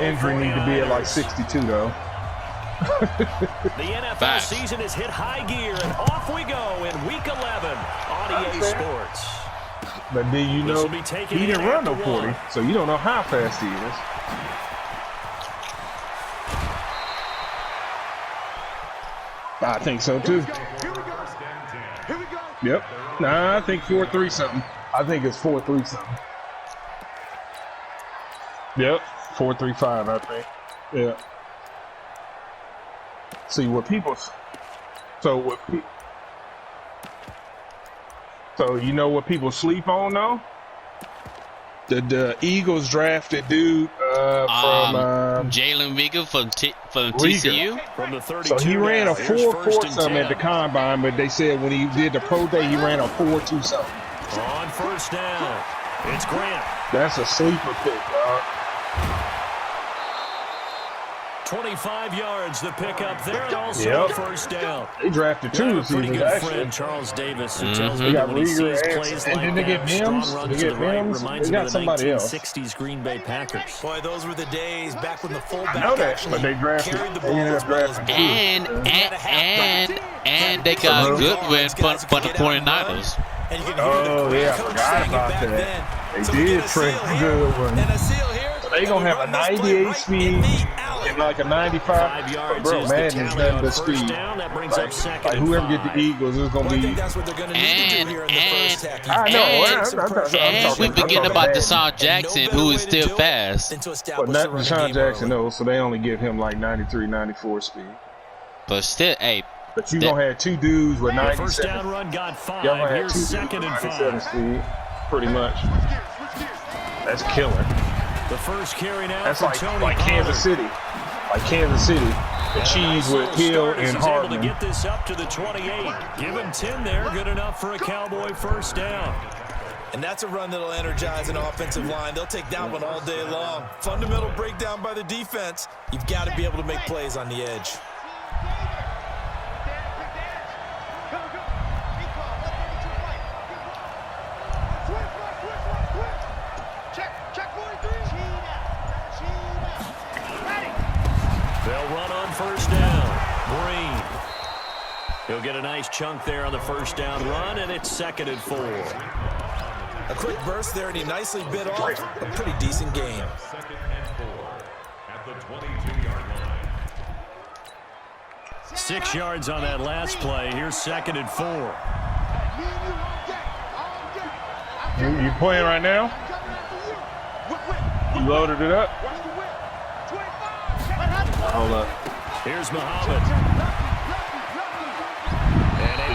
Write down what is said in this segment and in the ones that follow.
injury need to be at like 62 though. The NFL season has hit high gear, and off we go in Week 11 on EA Sports. But then you know he didn't run no 40, so you don't know how fast he is. I think so too. Yep. Nah, I think 4.3 something. I think it's 4.3 something. Yep. 4.35, I think. Yeah. See what people. So you know what people sleep on though? The Eagles drafted dude from Jalen Vega from TCU. From the 32 so he ran a 4.4 something 10. at the combine, but they said when he did the pro day he ran a 4.2 something. On first down, it's Grant. That's a sleeper pick, dog. 25 yards the pick up there, and also a first down. They drafted two receivers, actually. Friend, Charles Davis, who tells me They got when he sees Rieger plays and like then they get that, strong Mims. runs They to get the right, Mims. reminds They me got of the somebody else. 1960s Green Bay Packers. Boy, those were the days back when the fullback I know that, actually but they drafted. carried the They ball ended as up well as drafting And they got Goodwin from the 49ers. Oh yeah, I forgot about that. They did trade Goodwin. They gonna have a 98 speed and like a 95. Bro, Madden is nothing but speed. Like whoever get the Eagles is gonna be. And we forget about Deshaun Jackson, who is still fast. But not Deshaun Jackson, though, so they only give him like 93, 94 speed. But still, hey. But you gonna have two dudes with 97. First down run got 5. Y'all gonna have Here's two second and 97 5. speed, pretty much. That's killer. The first carry now. That's like Kansas City. Like Kansas City. The cheese with Hill and Hardman. Able to get this up to the 28. Give him 10 there. Good enough for a Cowboy first down. And that's a run that'll energize an offensive line. They'll take that one all day long. Fundamental breakdown by the defense. You've got to be able to make plays on the edge. They'll run on first down. Green. He'll get a nice chunk there on the first down run, and it's second and 4. A quick burst there, and he nicely bit off a pretty decent gain. Second and 4 at the 22-yard line. 6 yards on that last play. Here's second and 4. You playing right now? You loaded it up? Hold up. Here's Muhammad.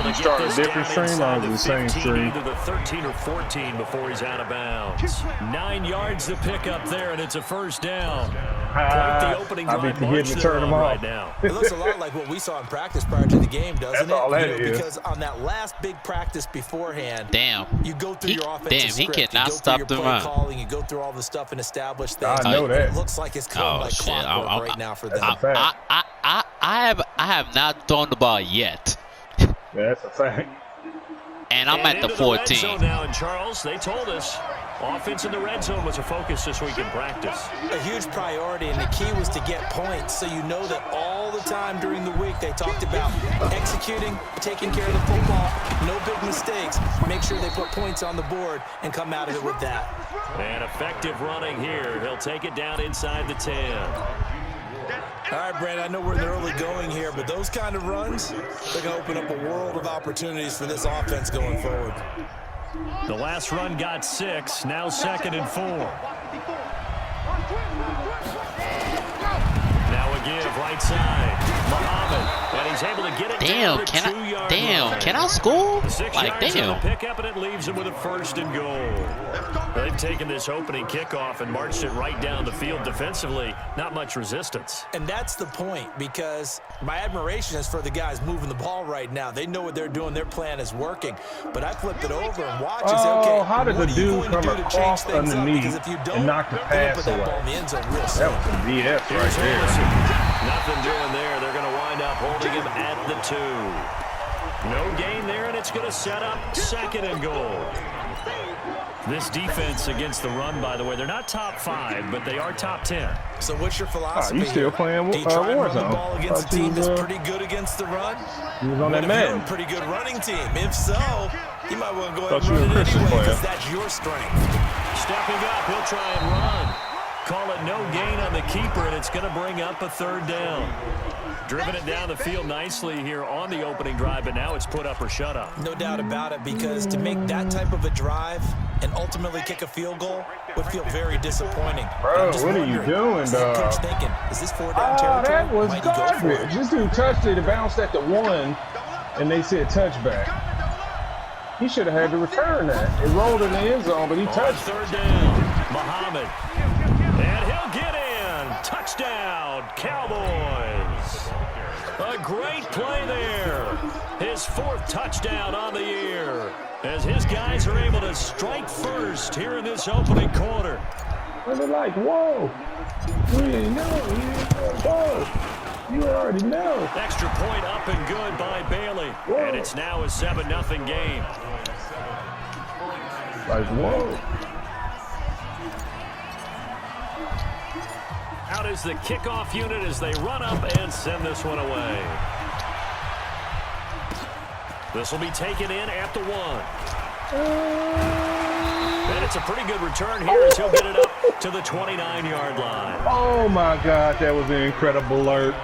Did you start a different stream or the same stream? Either the 13 or 14 before he's out of bounds. 9 yards to pick up there, and it's a first down. Quite the opening I'll be drive forgetting to turn them off. right now. It looks a lot like what we saw in practice prior to the game, doesn't That's all that is. Because on that last big practice beforehand, Damn. you go through your offensive script, he cannot you go stop through the your play run. calling, you go through all the stuff and establish things. I know that. It looks like it's coming like clockwork right now for them. I have not thrown the ball yet. That's a fact. And I'm at the 14. Now in Charles, they told us offense in the red zone was a focus this week in practice. A huge priority, and the key was to get points. So you know that all the time during the week they talked about executing, taking care of the football, no big mistakes. Make sure they put points on the board and come out of it with that. And effective running here. He'll take it down inside the 10. All right, Brandon, I know we're in the early going here, but those kind of runs, they're going to open up a world of opportunities for this offense going forward. The last run got 6, now second and 4. Now a give, right side. Muhammad, and he's able to get it down to the 2-yard line. Can I score? 6 Like, yards on the damn. pickup, and it leaves him with a first and goal. They've taken this opening kickoff and marched it right down the field defensively. Not much resistance. And that's the point, because my admiration is for the guys moving the ball right now. They know what they're doing. Their plan is working. But I flipped it over and watched and said, okay, how did the dude come across underneath and knock the pass away? That was some BS right there. Nothing doing there. They're going to wind up holding him at the 2. No gain there, and it's going to set up 2nd and goal. This defense against the run, by the way, they're not top 5, but they are top 10. So what's your philosophy? You still playing Do you try and run the Warzone? ball against a team that's pretty good against the run? He was on that You're Madden. a pretty good running team. If so, you might want to go ahead Thought and you run were a it Christian anyway player. because that's your strength. Stepping up, he'll try and run. Call it no gain on the keeper, and it's going to bring up a 3rd down. Driven it down the field nicely here on the opening drive, but now it's put up or shut up. No doubt about it, because to make that type of a drive and ultimately kick a field goal would feel very disappointing. Bro, what are you doing, what's the coach dog? thinking? Is this 4-down territory? That was Might he go for it? garbage. This dude touched it, it bounced at the 1, and they said touchback. He should have had to return that. It rolled in the end zone, but he touched it. 3rd down, Muhammad. And he'll get in. Touchdown, Cowboys. A great play there. His 4th touchdown on the year, as his guys are able to strike first here in this opening quarter. And they're like, whoa, we didn't know. Whoa, you already know. Extra point up and good by Bailey. Whoa. And it's now a 7-0 game. Like, whoa. Out is the kickoff unit as they run up and send this one away. This will be taken in at the 1. And it's a pretty good return here as he'll get it up to the 29-yard line. Oh, my God, that was an incredible alert.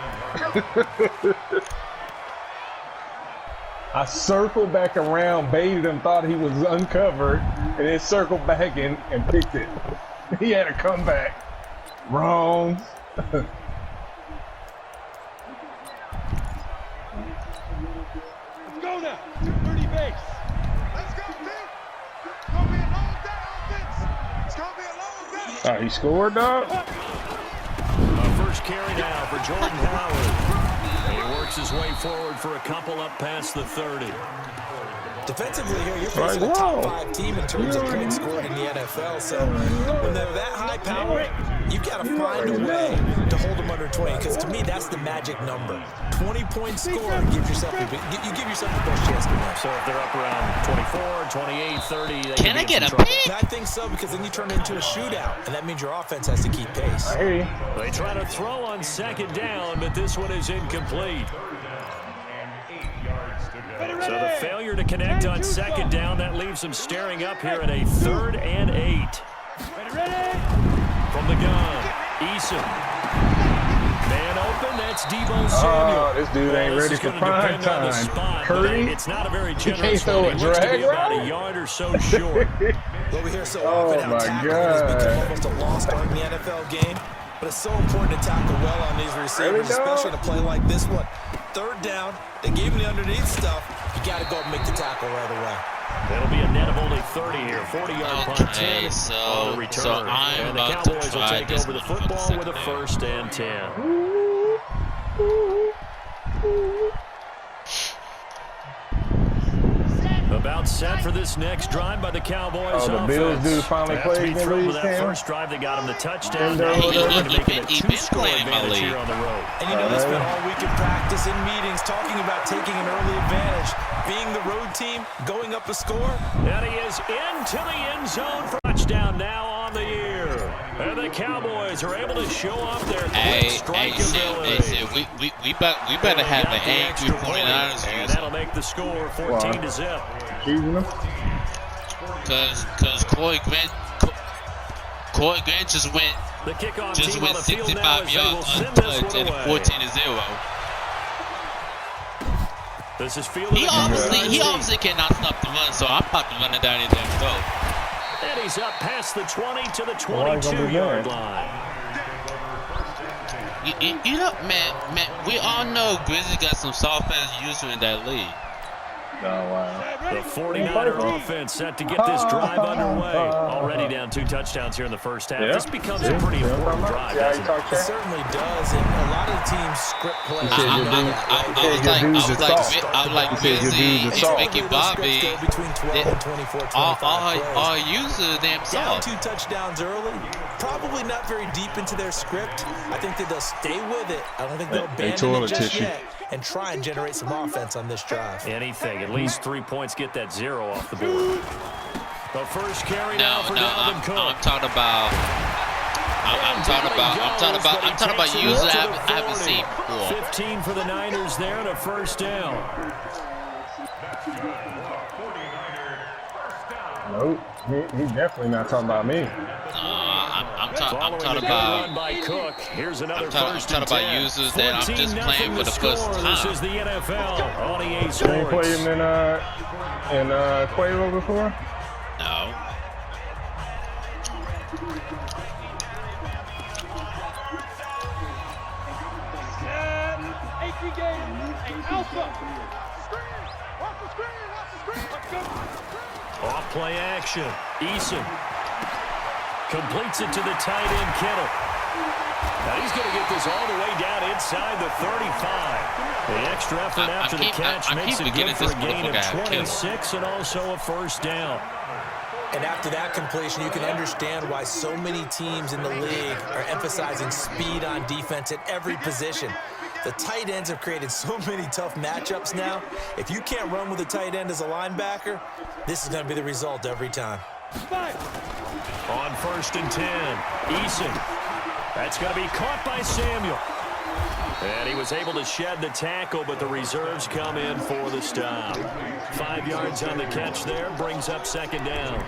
I circled back around, baited him, thought he was uncovered, and then circled back and picked it. He had to come back. Wrong. Let's go now. 30 base. Let's go, Pete. It's going to be a long day offense. It's going to be a long day. Oh, he scored, dog? First carry now for Jordan Howard. And he works his way forward for a couple up past the 30. Defensively here, you're facing a top 5 team in terms of points scored in the NFL. So when they're that high powered, you've got to find a way to hold them under 20. Because to me, that's the magic number. 20 points scored, you give yourself the best chance to win. So if they're up around 24, 28, 30, Can I get a trouble. pick? I think so, because then you turn it into a shootout, and that means your offense has to keep pace. I hear you. They try to throw on 2nd down, but this one is incomplete. So the failure to connect on 2nd down, that leaves them staring up here at a 3rd and 8. From the gun, Eason. Man open, that's Deebo Samuel. Oh, this dude ain't ready for prime time. Curry, It's not a very he generous can't throw one. a He looks to be drag about route? a yard or so short. Well, we hear so Oh, often how my tackling has become God. almost a lost art in the NFL game, but it's so important to tackle well on these receivers, There we go. especially in a play like this one. 3rd down, they gave him the underneath stuff. You got to go and make the tackle right away. That'll be a net of only 30 here. 40-yard punt, 10 on the return. So I'm and the about to Cowboys will try take this over the one for the football with a second 1st and 10. About set for this next drive by the Cowboys. Oh, the Bills offense. dude finally They have to played be in the thrilled with league, that Cam. first drive that got him the touchdown. And, Now he they're been making it a playing 2-score in my advantage league. here on the road. And you know, they spent all week in practice, in meetings, talking about taking an early advantage. Being the road team, going up a score. And he is into the end zone for touchdown now on the year. And the Cowboys are able to show off their quick strike ability. we better have an angry 49ers and user. that'll make the score 14-0. Teasing him? Cause Corey Grant just went The kickoff team on the field now 65 as they will yards send this untouched one and away. 14-0. This is fielded. He obviously cannot stop the run, so I'm about to run it down his own throat. And he's up past the 20 to the Why is he gonna do 22-yard that? line. You know, man, we all know Grizzly got some soft ass user in that league. Oh, wow. The 49er offense set to get this drive underway. Already down 2 touchdowns here in the first half. Yeah. This becomes a pretty important drive, doesn't it? It certainly does, and a lot of the teams script play. I was like busy making Bobby. Between 12 and 24, 25 all users damn down soft. 2 touchdowns early. Probably not very deep into their script. I think that they'll stay with it. I don't think they'll abandon it just yet and try and generate some offense on this drive. Anything, at least 3 points, get that 0 off the board. The first carry now for Dalvin Cook. I'm talking about users I haven't seen before. 15 for the Niners there and a first down. Nope, he's definitely not talking about me. I'm talking about Cook. Here's another I'm talking about users that I'm just playing for the first time. This is the NFL on EA You Sports. ain't played him in Quavo before? No. Off play action. Eason completes it to the tight end, Kittle. Now he's going to get this all the way down inside the 35. The extra effort after the catch makes it good for a gain of 26 and also a first down. And after that completion, you can understand why so many teams in the league are emphasizing speed on defense at every position. The tight ends have created so many tough matchups now. If you can't run with a tight end as a linebacker, this is going to be the result every time. On 1st and 10, Eason. That's going to be caught by Samuel. And he was able to shed the tackle, but the reserves come in for the stop. 5 yards on the catch there, brings up 2nd down.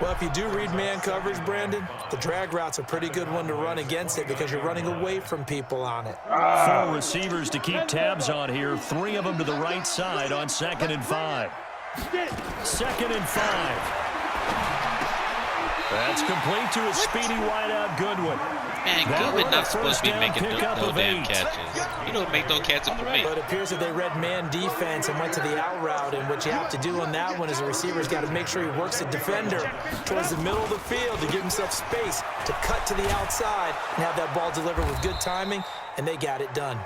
Well, if you do read man coverage, Brandon, the drag route's a pretty good one to run against it because you're running away from people on it. 4 receivers to keep tabs on here. 3 of them to the right side on 2nd and 5. 2nd and 5. That's complete to a speedy wideout Goodwin. Man, Goodwin not supposed to be making no damn catches. You don't make no catches for me. But it appears that they read man defense and went to the out route, and what you have to do on that one is a receiver's got to make sure he works the defender towards the middle of the field to give himself space to cut to the outside and have that ball delivered with good timing, and they got it done.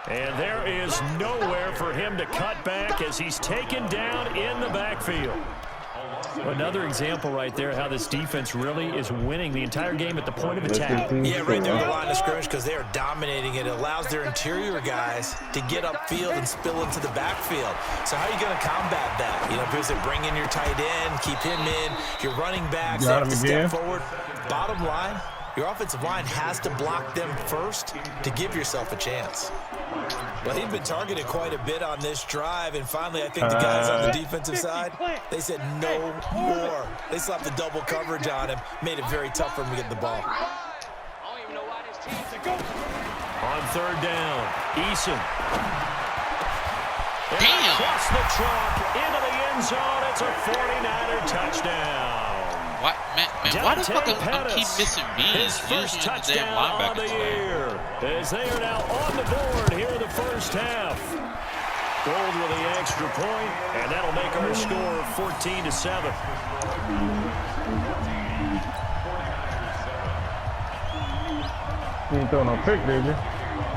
And there is nowhere for him to cut back as he's taken down in the backfield. Another example right there how this defense really is winning the entire game at the point of attack. Yeah, right there on the line of scrimmage because they are dominating it. It allows their interior guys to get upfield and spill into the backfield. So how are you going to combat that? You know, because they bring in your tight end, keep him in, your running backs have to step forward. Bottom line, your offensive line has to block them first to give yourself a chance. Well, he'd been targeted quite a bit on this drive, and finally I think the guys on the defensive side, they said no more. They slapped the double coverage on him, made it very tough for him to get the ball. On 3rd down, Eason. Damn. Across the truck, into the end zone. It's a 49er touchdown. What, man, why the fuck I keep missing beans? His first touchdown on the year. As they are now on the board here in the first half. Gold with the extra point, and that'll make our score 14-7. You ain't throwing no pick, did you?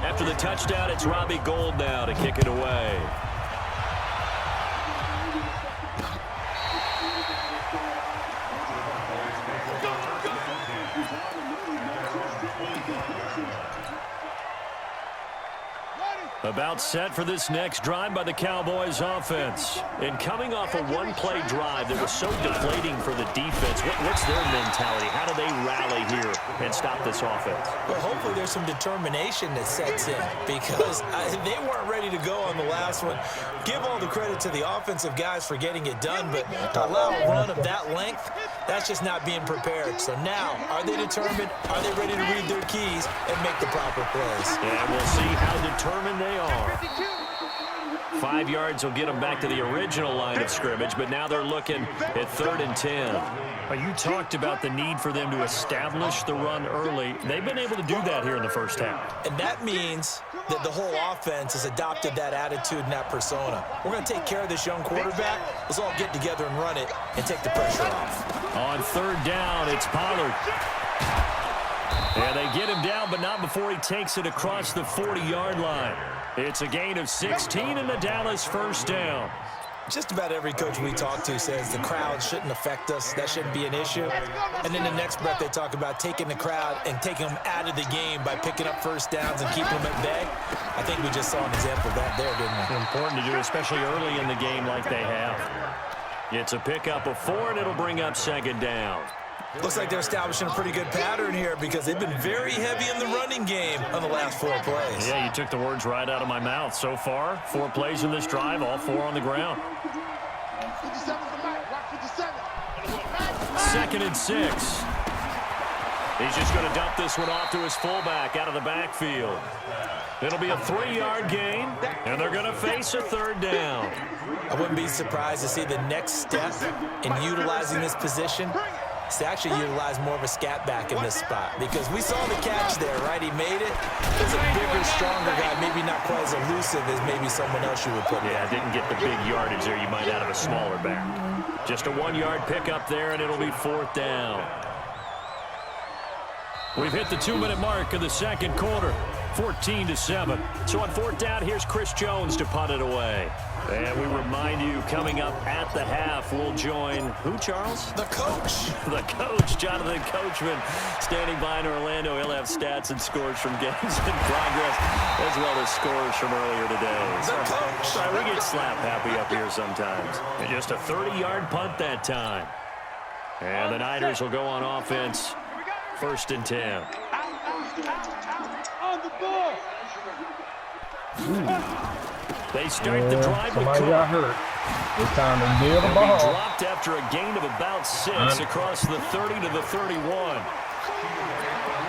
After the touchdown, it's Robbie Gould now to kick it away. About set for this next drive by the Cowboys offense. And coming off a one-play drive that was so deflating for the defense, what's their mentality? How do they rally here and stop this offense? Well, hopefully there's some determination that sets in because they weren't ready to go on the last one. Give all the credit to the offensive guys for getting it done, but to allow a run of that length, that's just not being prepared. So now, are they determined? Are they ready to read their keys and make the proper plays? And we'll see how determined they are. 5 yards will get them back to the original line of scrimmage, but now they're looking at 3rd and 10. You talked about the need for them to establish the run early. They've been able to do that here in the first half. And that means that the whole offense has adopted that attitude and that persona. We're going to take care of this young quarterback. Let's all get together and run it and take the pressure off. On 3rd down, it's Pollard. And they get him down, but not before he takes it across the 40-yard line. It's a gain of 16 and the Dallas first down. Just about every coach we talk to says the crowd shouldn't affect us. That shouldn't be an issue. And then the next breath they talk about taking the crowd and taking them out of the game by picking up first downs and keeping them at bay. I think we just saw an example of that there, didn't we? Important to do, especially early in the game like they have. It's a pickup of 4, and it'll bring up 2nd down. Looks like they're establishing a pretty good pattern here because they've been very heavy in the running game on the last 4 plays. Yeah, you took the words right out of my mouth. So far, 4 plays in this drive, all 4 on the ground. 2nd and 6. He's just going to dump this one off to his fullback out of the backfield. It'll be a 3-yard gain, and they're going to face a 3rd down. I wouldn't be surprised to see the next step in utilizing this position is to actually utilize more of a scat back in this spot, because we saw the catch there, right? He made it. He's a bigger, stronger guy, maybe not quite as elusive as maybe someone else you would put. Yeah, didn't get the big yardage there you might out of a smaller back. Just a 1-yard pickup there, and it'll be 4th down. We've hit the 2-minute mark of the 2nd quarter, 14-7. So on 4th down, here's Chris Jones to punt it away. And we remind you, coming up at the half, we'll join who, Charles? The coach. The coach, Jonathan Coachman, standing by in Orlando. He'll have stats and scores from games in progress, as well as scores from earlier today. The coach. Sorry, we get slap happy up here sometimes. And just a 30-yard punt that time. And the Niners will go on offense, 1st and 10. On the ball. They start the drive with somebody got hurt. It's time to deal the He ball. dropped after a gain of about 6 across the 30 to the 31.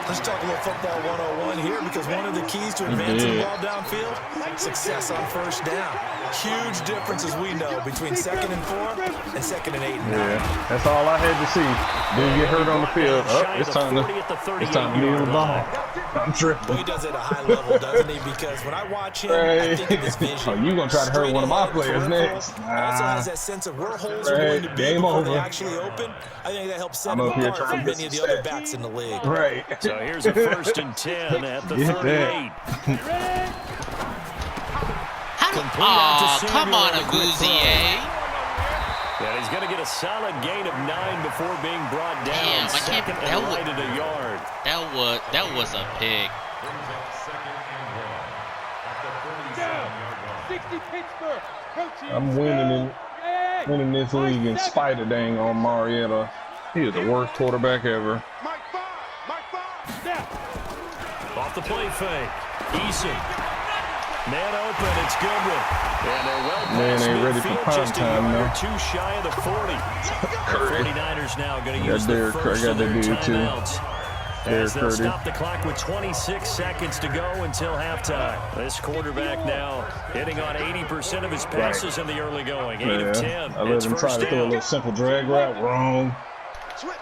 Let's talk a little football 101 here, because one of the keys to advancing the ball downfield, success on 1st down. Huge difference, as we know, between 2nd and 4 and 2nd and 8 and 9. Yeah, that's all I had to see. Dude get hurt on the field. Oh, it's time to deal the ball. I'm tripping. Well, he does it at a high level, doesn't he? Because when I watch him, I think of his vision. Oh, you gonna try to hurt one of my players next? Also has that sense of where holes are going to be before they actually open. I think that helps set him apart from many of the other backs in the league. Right. So here's a 1st and 10 at the 38. Oh, come on, Aguzie. And he's going to get a solid gain of 9 before being brought down. Damn, I can't. Second and right at a yard. That was a pick. 60 Pittsburgh. I'm winning this league in spite of dang on Marietta. He is the worst quarterback ever. Mike 5. Step. Off the play fake. Eason. Man open, it's Goodwin. And they're well past ain't ready for midfield, prime just a time, yard no. or 2 shy of the 40. The 49ers now going to use the Derek first Curry, of their got that dude, too. timeouts. Derek As they'll Curry. stop the clock with 26 seconds to go until halftime. This quarterback now hitting on 80% of his passes in the early going. 8 of 10. I let It's him try first to throw a down. little simple drag route. Wrong. Switch.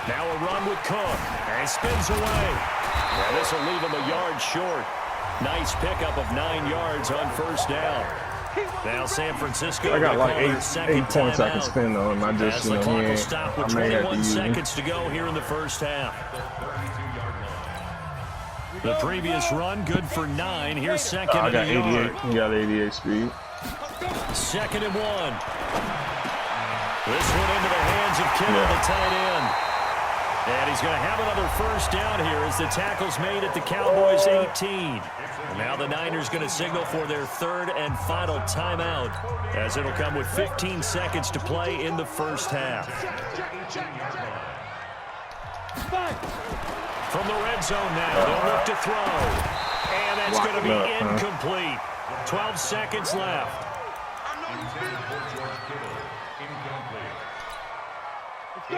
Now a run with Cook. And he spins away. Now this will leave him a yard short. Nice pickup of 9 yards on 1st down. Now San Francisco. I got like gonna call their 8 second points I can timeout. spend on him. I As just, the you know, clock will stop with I may have to 21 use him. seconds to go here in the first half. The previous run good for 9. Here's second I and got a yard. 88. He got 88 speed. 2nd and 1. This one into the hands of Kittle, the tight end. And he's going to have another first down here as the tackle's made at the Cowboys' 18. And now the Niners going to signal for their 3rd and final timeout, as it'll come with 15 seconds to play in the first half. From the red zone now, they'll look to throw. And that's going to be incomplete. 12 seconds left.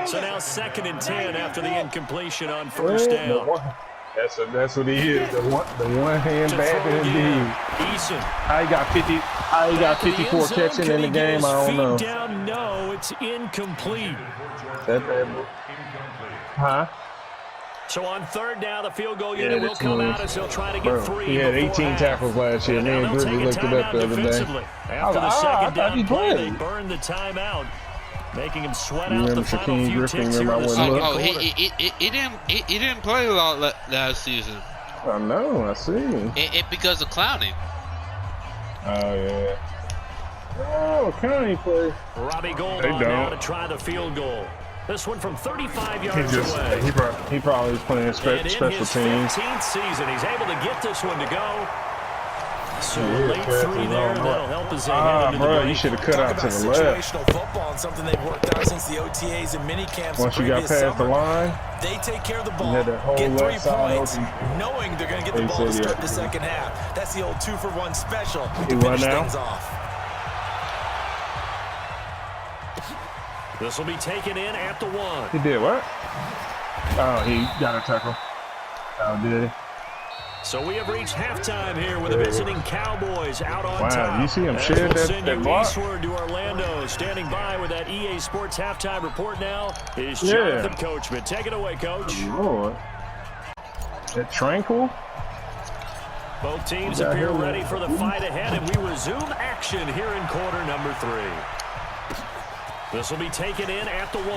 So now 2nd and 10 after the incompletion on 1st down. That's what he is. The one hand back indeed. I got 50. I got 54 catching in the game. I don't know. Down, no, it's incomplete. That bad. Huh? So on third down, the field goal unit will come out as they'll try to get 3. He had 18 tackles last year. Me and Grizzly looked it up the other day. After the second down play, they burned the timeout, making him sweat out the final few ticks here in the second quarter. He didn't play a lot last season. I know, I see. It because of clowning. Oh, yeah. Oh, County play. Robbie Gould on now to try the field goal. This one from 35 yards away. He probably was playing special teams. In his 15th season, he's able to get this one to go. So late 3 there, that'll help as they head into the break. You should have cut out to the left. Situational football and something they've worked on since the OTAs and mini camps. Once you got past the line, they take care of the ball, get 3 points, knowing they're going to get the ball to start the second half. That's the old 2-for-1 special to finish things off. This will be taken in at the 1. He did what? Oh, he got a tackle. Oh, did he? So we have reached halftime here with the visiting Cowboys out on top. Wow, you see him share that block? Eastward to Orlando. Standing by with that EA Sports halftime report now is Jonathan Coachman. Take it away, Coach. Lord. That tranquil? Both teams appear ready for the fight ahead, and we resume action here in quarter number 3. This will be taken in at the 1.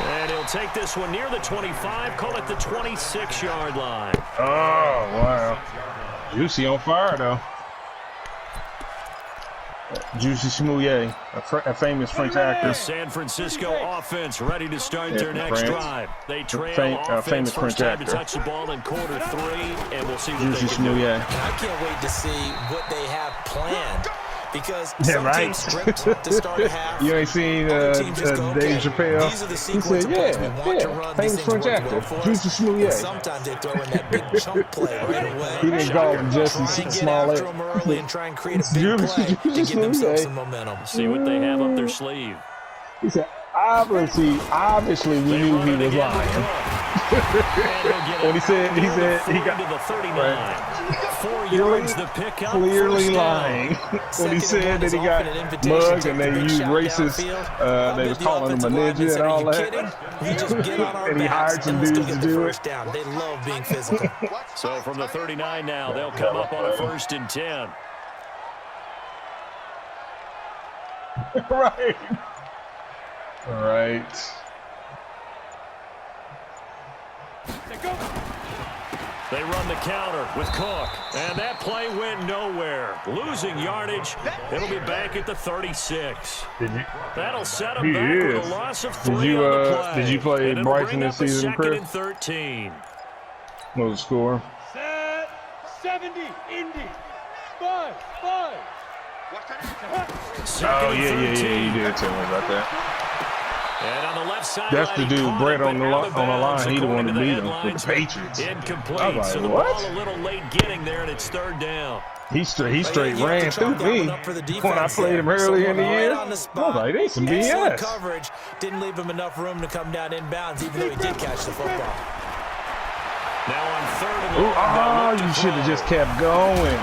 And he'll take this one near the 25, call it the 26-yard line. Oh, wow. Juicy on fire, though. Juicy Smouillet, a famous French actor. The San Francisco offense ready to start their next drive. They trail offense first time to touch the ball in quarter 3, and we'll see what they can do. I can't wait to see what they have planned. Because some teams script to start a half. You ain't seen Dave Chappelle? These are the sequence of plays we want to run. Famous French actor, Juicy Smouillet. Sometimes they throw in that big chunk play right away. He didn't call him Jesse Smollett. Early and try and create a big play to give themselves some momentum. See what they have up their sleeve. He said, obviously we knew he was lying. When he said he got to the 39. 4 yards the pickup. Clearly lying. When he said that he got mugged and they used racist, they was calling him a ninja and all that. And he hired some dudes to do it. They love being physical. So from the 39 now, they'll come up on a 1st and 10. Right. All right. They run the counter with Cook, and that play went nowhere. Losing yardage, it'll be back at the 36. That'll set him back with a loss of 3 on the play. Did you play Bryson this season, Chris? 2nd and 13. What was the score? Set 70, Indy. 5. Oh, yeah, you did tell me about that. And on the left side, that's the dude, Brett, on the line. He the one to beat him with the Patriots. Incomplete. I was like, so the what? ball a little late getting there, and it's 3rd down. He straight ran through me when I played him earlier in the year. I was like, they some BS. Coverage didn't leave him enough room to come down inbounds, even though he did catch the football. Now on 3rd and long. You should have just kept going.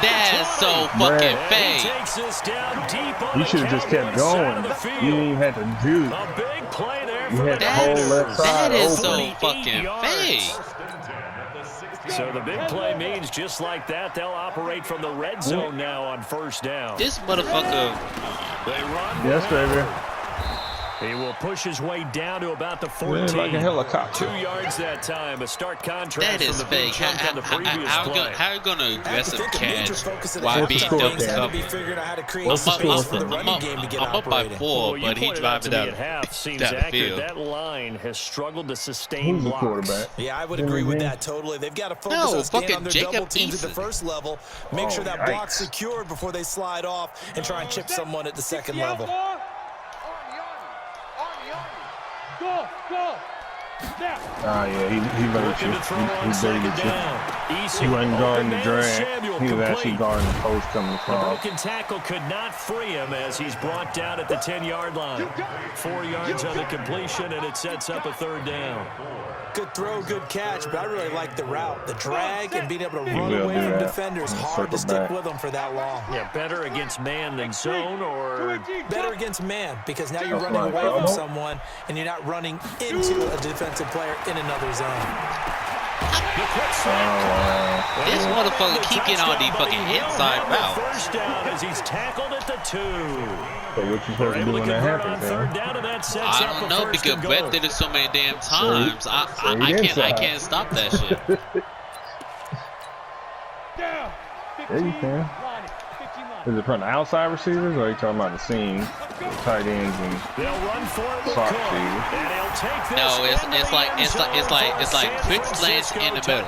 That's so fucking fake. You should have just kept going. You didn't even have to do it. A big play there. You had the whole left side That is open. so fucking fake. So the big play means just like that, they'll operate from the red zone now on 1st down. This motherfucker. They run. Yes, baby. He will push his way down to about the 14. Like a helicopter. 2 yards that time. A stark contrast. That is from the big fake. chunk on the previous play. How are you going to aggressive catch while being score, double Dan? covered? I'm up by 4, but he driving out half seems down the accurate. field. That line has struggled to sustain Who's the blocks. quarterback? Yeah, I would agree with that totally. They've got to focus on staying on their double teams at the first level. Make sure that block's secured before they slide off and try and chip someone at the second level. Go. Ah, yeah, he baited you. He baited you. He wasn't guarding the drag. He was actually guarding the post coming The across. broken tackle could not free him as he's brought down at the 10-yard line. 4 yards on the completion, and it sets up a 3rd down. Good throw, good catch, but I really like the route. The drag and being able to run away from defenders, hard to stick with them for that long. Yeah, better against man than zone, or better against man, because now you're running away from someone and you're not running into a defensive player in another zone. This motherfucker keep getting all these fucking inside routes. First down as he's tackled at the 2. So what you supposed to do when that happens, man? I don't know because Brett did it so many damn times. I can't stop that shit. Yeah, you can. Is it from the outside receivers, or are you talking about the seam, the tight ends and slot receivers? No, it's like quick slants in the middle.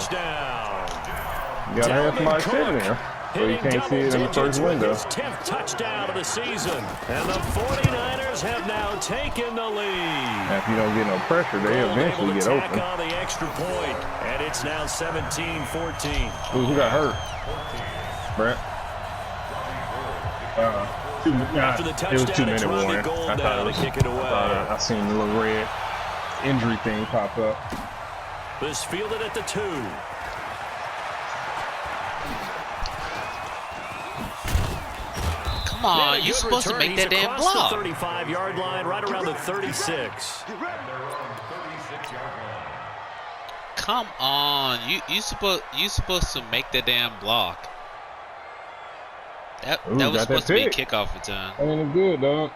You gotta have somebody sitting there, so you can't see it in the first window. 10th touchdown of the season, and the 49ers have now taken the lead. And if you don't get no pressure, they eventually get open. On the extra point, and it's now 17-14. Who got hurt? Brett. It was 2 minute warning. I thought I seen the little red injury thing pop up. This fielded at the 2. Come on, you're supposed to make that damn block. The 35-yard line, right around the 36. Come on, you supposed to make that damn block. That was supposed to be a kickoff return. I mean, it's good, dog.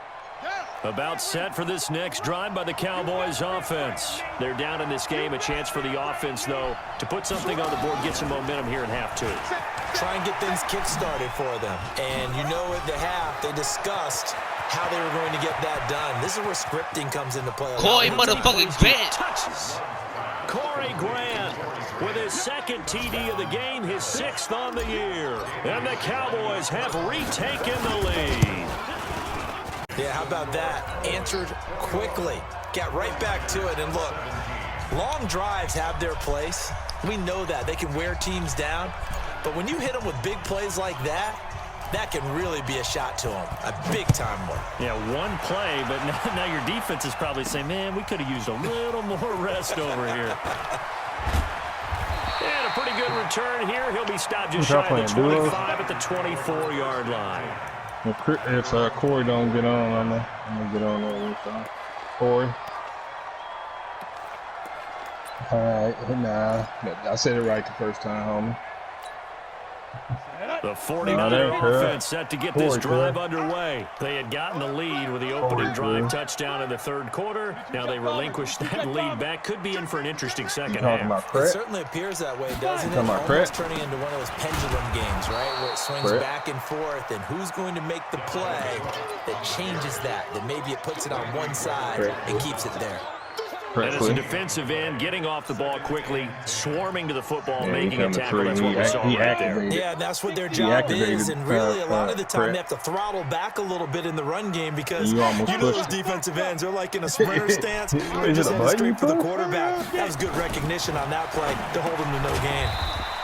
About set for this next drive by the Cowboys offense. They're down in this game. A chance for the offense, though, to put something on the board, get some momentum here in half 2. Try and get things kick-started for them. And you know at the half, they discussed how they were going to get that done. This is where scripting comes into play. Corey motherfucking Grant. Corey Grant with his 2nd TD of the game, his 6th on the year. And the Cowboys have retaken the lead. Yeah, how about that? Answered quickly. Got right back to it. And look, long drives have their place. We know that. They can wear teams down. But when you hit them with big plays like that, that can really be a shot to them. A big-time one. Yeah, one play, but now your defense is probably saying, man, we could have used a little more rest over here. And a pretty good return here. He'll be stopped just shy of the 25 at the 24-yard line. If Corey don't get on, I'm gonna get on there with Corey. All right, nah, I said it right the first time, homie. The 49er offense set to get this drive underway. They had gotten the lead with the opening drive touchdown in the 3rd quarter. Now they relinquish that lead back. Could be in for an interesting second half. It certainly appears that way, doesn't it? Almost turning into one of those pendulum games, right? Where it swings back and forth, and who's going to make the play that changes that maybe it puts it on one side and keeps it there. And as a defensive end, getting off the ball quickly, swarming to the football, making a tackle. That's what we saw right there. Yeah, that's what their job is. And really, a lot of the time, they have to throttle back a little bit in the run game because you know those defensive ends. They're like in a sprinter stance. They're just heading straight for the quarterback. That was good recognition on that play to hold him to no gain.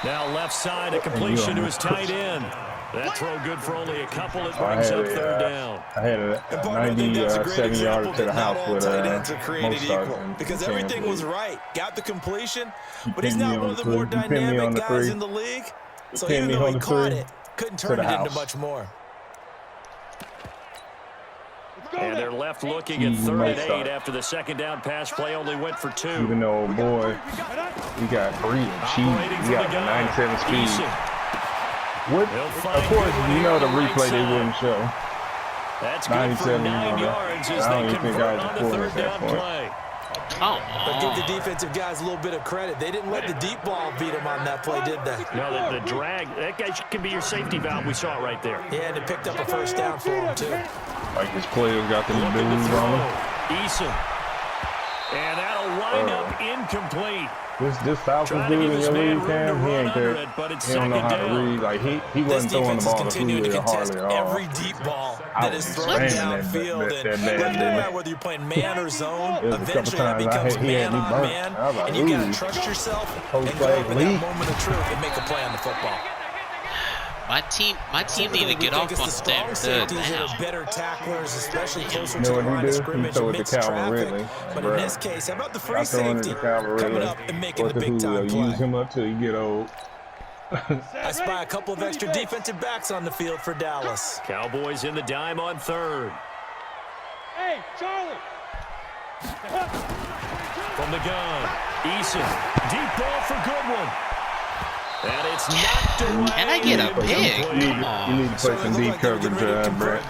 Now left side, a completion to his tight end. That throw good for only a couple. It brings up 3rd down. I had a 97-yarder to the house with Mozart. Because everything was right. Got the completion, but he's not one of the more dynamic guys in the league. So even though he caught it, couldn't turn it into much more. And they're left looking at 3rd and 8 after the 2nd down pass play only went for 2. Even though, old boy, he got free and cheap. He got 97 speed. What? Of course, you know the replay they wouldn't show. That's good for 9 yards as they convert on the 3rd down play. But give the defensive guys a little bit of credit. They didn't let the deep ball beat them on that play, did they? No, the drag, that guy can be your safety valve. We saw it right there. Yeah, and it picked up a 1st down for him, too. Like his players got them dudes on him. Eason. And that'll wind up incomplete. This Falcons dude in your league, Cam, he ain't there. He don't know how to read. Like, he wasn't throwing the ball to Julio hardly at all. Every deep ball that is thrown downfield. And whether you're playing man or zone, eventually it becomes man on man. And you got to trust yourself and go over that moment of truth and make a play on the football. My team need to get off on damn third down. Better tacklers, especially closer to the line of scrimmage amidst traffic. But in this case, how about the free safety coming up and making the big time play? Use him up till you get old. I spy a couple of extra defensive backs on the field for Dallas. Cowboys in the dime on third. Hey, Charlie! From the gun, Eason, deep ball for Goodwin. And it's knocked away. Can I get a pick? You need to play some deep coverage, Brett.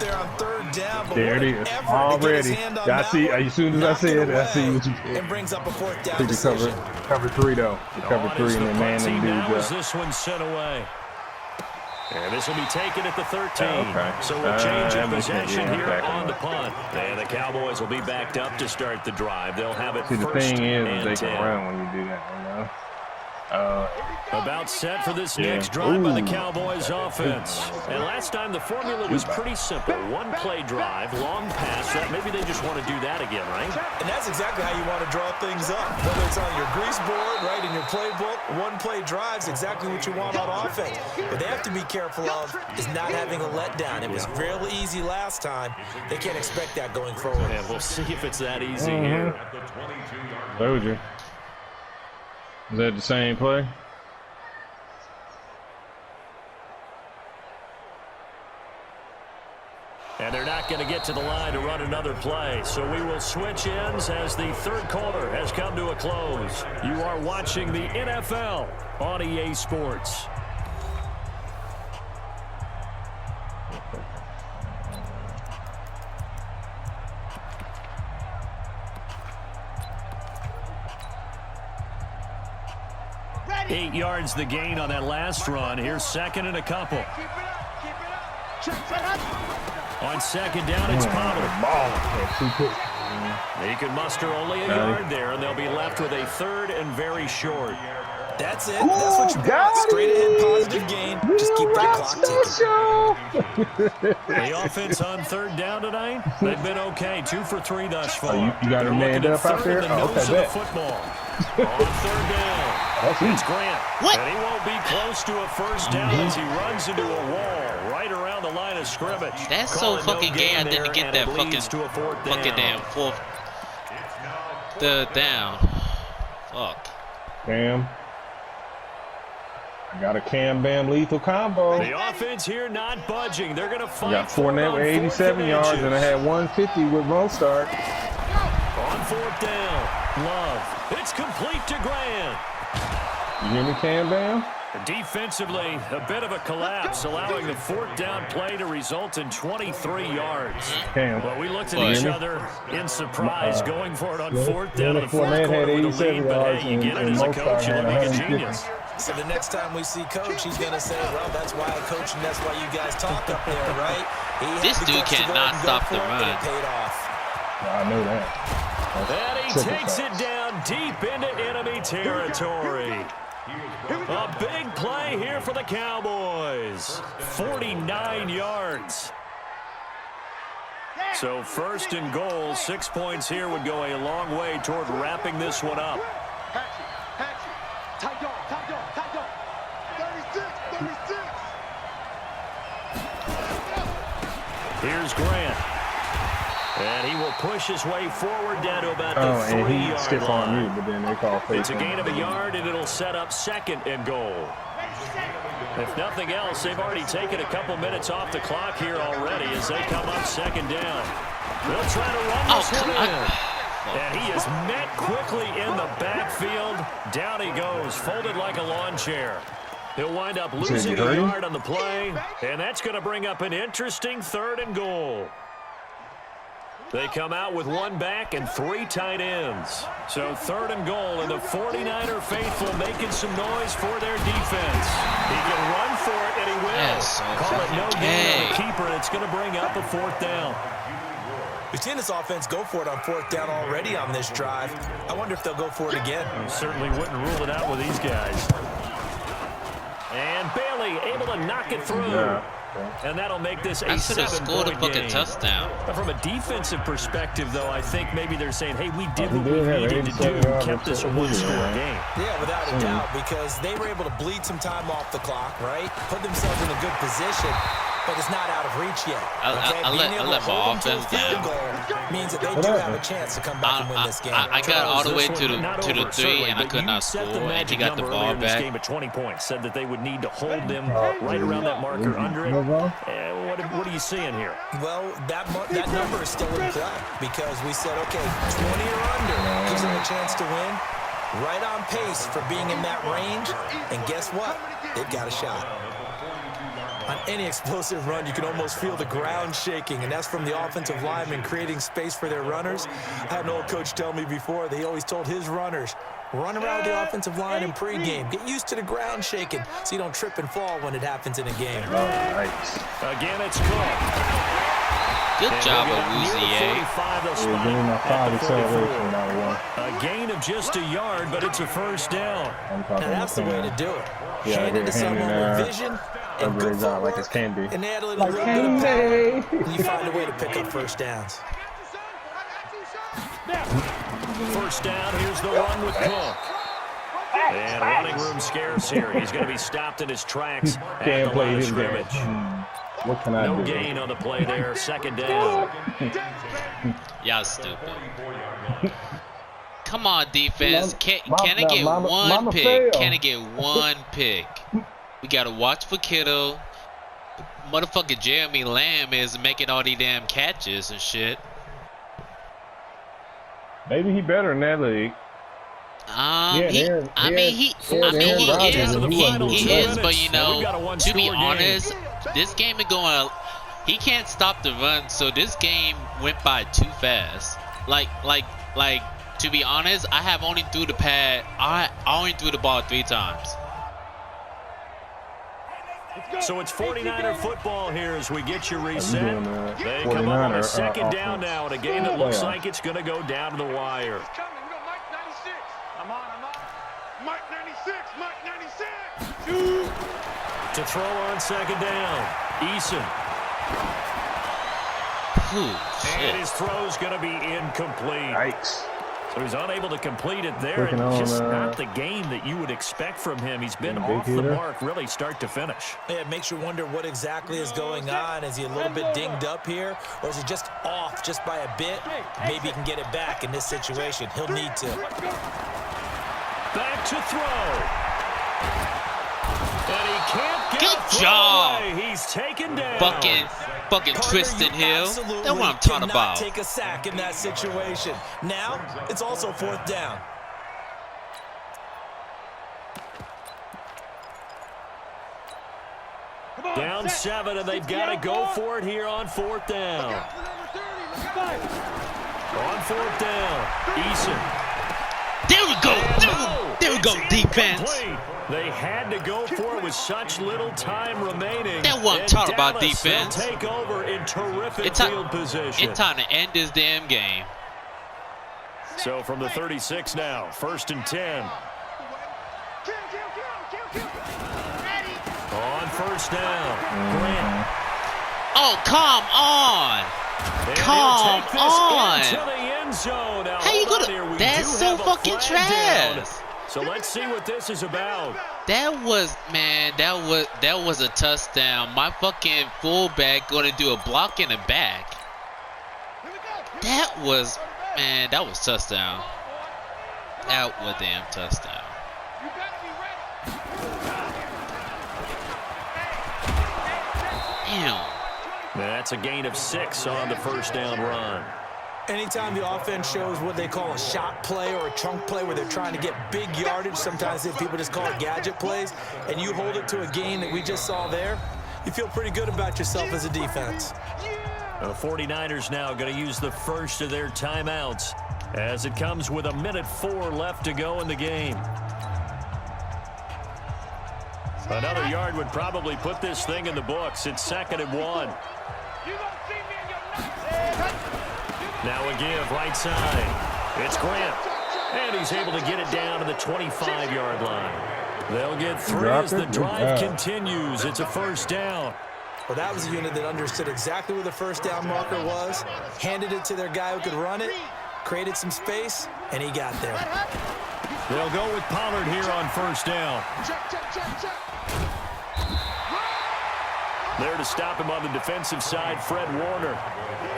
There it is. Already. I see. As soon as I said it, I see what you did. And brings up a fourth down decision. Cover 3, though. Cover 3 and then man and dudes. This one sent away. And this will be taken at the 13. Okay. So we'll change in possession here on the punt. And the Cowboys will be backed up to start the drive. They'll have it first. The thing is, they 10. can run when you do that, you know? About set for this next drive by the Cowboys offense. And last time the formula was pretty simple. One play drive, long pass. That maybe they just want to do that again, right? And that's exactly how you want to draw things up. Whether it's on your grease board, right, in your playbook, one play drive's exactly what you want on offense. What they have to be careful of is not having a letdown. It was real easy last time. They can't expect that going forward. And we'll see if it's that easy here. Told you. Is that the same play? And they're not going to get to the line to run another play. So we will switch ends as the third quarter has come to a close. You are watching the NFL on EA Sports. Ready. 8 yards the gain on that last run. Here's second and a couple. Keep it up. Keep it up. Check up. On second down, it's Pollard. He could muster only a yard there, and they'll be left with a third and very short. That's it. That's what you got. Straight ahead, positive gain. Just keep that clock ticking. The offense on third down tonight, they've been okay. 2 for 3 thus far. You got him manned up out there? Okay, football. On third down, it's Grant. What? And he won't be close to a first down as he runs into a wall right around the line of scrimmage. That's so fucking gay. I didn't get that fucking damn fourth down. Fuck. Cam. I got a Cam Bam lethal combo. The offense here not budging. They're going to fight. I got Fournette with 87 yards, and I had 150 with Mostert. On fourth down, Love. It's complete to Grant. You hear me, Cam Bam? Defensively, a bit of a collapse, allowing the fourth down play to result in 23 yards. Cam. Well, we looked at each other in surprise, going for it on fourth down in the fourth Fournette quarter had with a 87 lead, but yards, hey, you get it as a coach, you look like a genius. So the next time we see Coach, he's going to say, well, that's why I coach and that's why you guys talk up there, right? This dude cannot stop the run. It paid off. I know that. And he takes it down deep into enemy territory. A big play here for the Cowboys. 49 yards. So first and goal, 6 points here would go a long way toward wrapping this one up. Tight dog, tight dog, tight dog. 36, 36. Here's Grant. And he will push his way forward down to about the 3-yard line. But then they call It's a gain of a yard, and it'll set up second and goal. If nothing else, they've already taken a couple minutes off the clock here already as they come up second down. They'll try to run this one in. And he is met quickly in the backfield. Down he goes, folded like a lawn chair. He'll wind up losing a yard on the play, and that's going to bring up an interesting third and goal. They come out with one back and 3 tight ends. So third and goal, and the 49er faithful making some noise for their defense. He can run for it, and he will. Yes, Call it no gain on the keeper, and it's going to bring up a fourth down. We've seen this offense go for it on 4th down already on this drive. I wonder if they'll go for it again. You certainly wouldn't rule it out with these guys. And Bailey able to knock it through. Yeah. And that'll make this a 7-point game. Touchdown. From a defensive perspective, though, I think maybe they're saying, hey, we did what we needed to do, kept this a one-score game. Yeah, without a doubt, because they were able to bleed some time off the clock, right? Put themselves in a good position, but it's not out of reach yet. Okay? I let my offense down. Means that they do have a chance to come back and win this game. I got all the way to the 3, and I could not score, and he got the ball back. Game at 20 points, said that they would need to hold them right around that marker under it. What are you seeing here? Well, that number is still in play because we said, okay, 20 or under gives them a chance to win. Right on pace for being in that range. And guess what? They've got a shot. On any explosive run, you can almost feel the ground shaking, and that's from the offensive linemen creating space for their runners. I had an old coach tell me before, he always told his runners, run around the offensive line in pregame. Get used to the ground shaking so you don't trip and fall when it happens in a game. Again, it's Cook. Good job, Awuzie. A gain of just a yard, but it's a first down. And that's the way to do it. Hand it to someone with vision and good footwork, like it's candy. And add a little bit of power, and you find a way to pick up first downs. First down, here's the run with Cook. And running room scarce here. He's going to be stopped in his tracks at the line of scrimmage. What can I do? No gain on the play there. Second down. Y'all stupid. Come on, defense. Can I get one pick? Can I get one pick? We got to watch for Kittle. Motherfucker Jeremy Lamb is making all these damn catches and shit. Maybe he better in that league. He is, but you know, to be honest, this game is going. He can't stop the run, so this game went by too fast. Like, to be honest, I have only threw the pad. I only threw the ball 3 times. So it's 49er football here as we get you reset. They come up on a second down now in a game that looks like it's going to go down to the wire. I'm on. Mike 96, Mike 96. To throw on second down, Eason. And his throw's going to be incomplete. Yikes. So he's unable to complete it there, and just not the game that you would expect from him. He's been off the mark really start to finish. Yeah, it makes you wonder what exactly is going on. Is he a little bit dinged up here, or is he just off just by a bit? Maybe he can get it back in this situation. He'll need to. Back to throw. And he can't get Good job. Away. He's taken down. Fucking Tristan Hill. That's what I'm talking about. Take a sack in that situation. Now it's also 4th down. Down 7, and they've got to go for it here on 4th down. On 4th down, Eason. There we go. There we go, defense. They had to go for it with such little time remaining. That's what I'm talking about, defense. Take over in terrific field position. It's time to end this damn game. So from the 36 now, 1st and 10. On 1st down, Grant. Oh, come on. Come on. Into the end zone. Now, how you gonna? That's so fucking trash. So let's see what this is about. That was a touchdown. My fucking fullback gonna do a block in the back. That was touchdown. That was damn touchdown. Damn. That's a gain of 6 on the 1st down run. Anytime the offense shows what they call a shot play or a chunk play where they're trying to get big yardage, sometimes people just call it gadget plays, and you hold it to a gain that we just saw there, you feel pretty good about yourself as a defense. The 49ers now going to use the first of their timeouts as it comes with 1:04 left to go in the game. Another yard would probably put this thing in the books. It's 2nd and 1. Now a give right side. It's Grant. And he's able to get it down to the 25-yard line. They'll get 3 as the drive continues. It's a first down. Well, that was a unit that understood exactly where the first down marker was, handed it to their guy who could run it, created some space, and he got there. They'll go with Pollard here on first down. There to stop him on the defensive side, Fred Warner.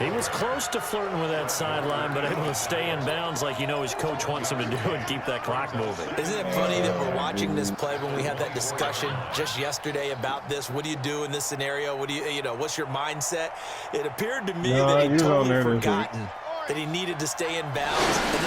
He was close to flirting with that sideline, but able to stay in bounds like his coach wants him to do and keep that clock moving. Isn't it funny that we're watching this play when we had that discussion just yesterday about this? What do you do in this scenario? What do what's your mindset? It appeared to me that he totally forgotten that he needed to stay in bounds. And